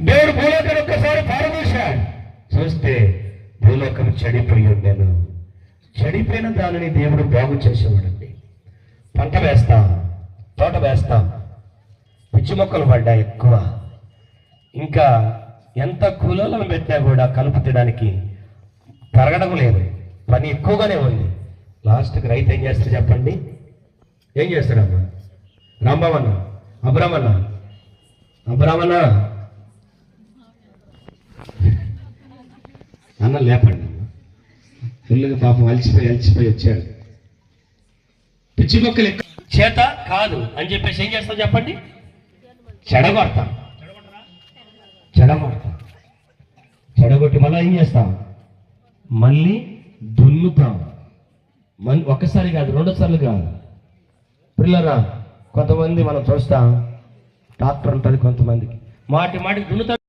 దేవుడు భూలోకం ఒక్కసారి పారదూశాడు. చూస్తే భూలోకం చెడిపోయి ఉండేను. చెడిపోయిన దానిని దేవుడు బాగు చేసేవాడండి. పంట వేస్తాం, తోట వేస్తాం, పిచ్చి మొక్కలు పడ్డా ఎక్కువ. ఇంకా ఎంత కూలీలను పెట్టినా కూడా కలుపు తీయడానికి పెరగడం లేదు, పని ఎక్కువగానే ఉంది. లాస్ట్కి రైతు ఏం చేస్తాడు చెప్పండి? ఏం చేస్తాడమ్మా? రాంబాబన్న, అబ్రామన్న, అబ్రామన్న అన్న లేపండి. ఫుల్గా పాపం అలిచిపోయి వచ్చాడు. పిచ్చి మొక్కలు చేత కాదు అని చెప్పేసి ఏం చేస్తాం చెప్పండి? చెడగొడతాం. చెడగొట్టి మళ్ళీ ఏం చేస్తాం? మళ్ళీ దున్నుతాం. ఒక్కసారి కాదు, 2 సార్లు కాదు. పిల్లరా, కొంతమంది మనం చూస్తాం, ట్రాక్టర్ ఉంటుంది కొంతమందికి, మాటికి దున్నుతాం.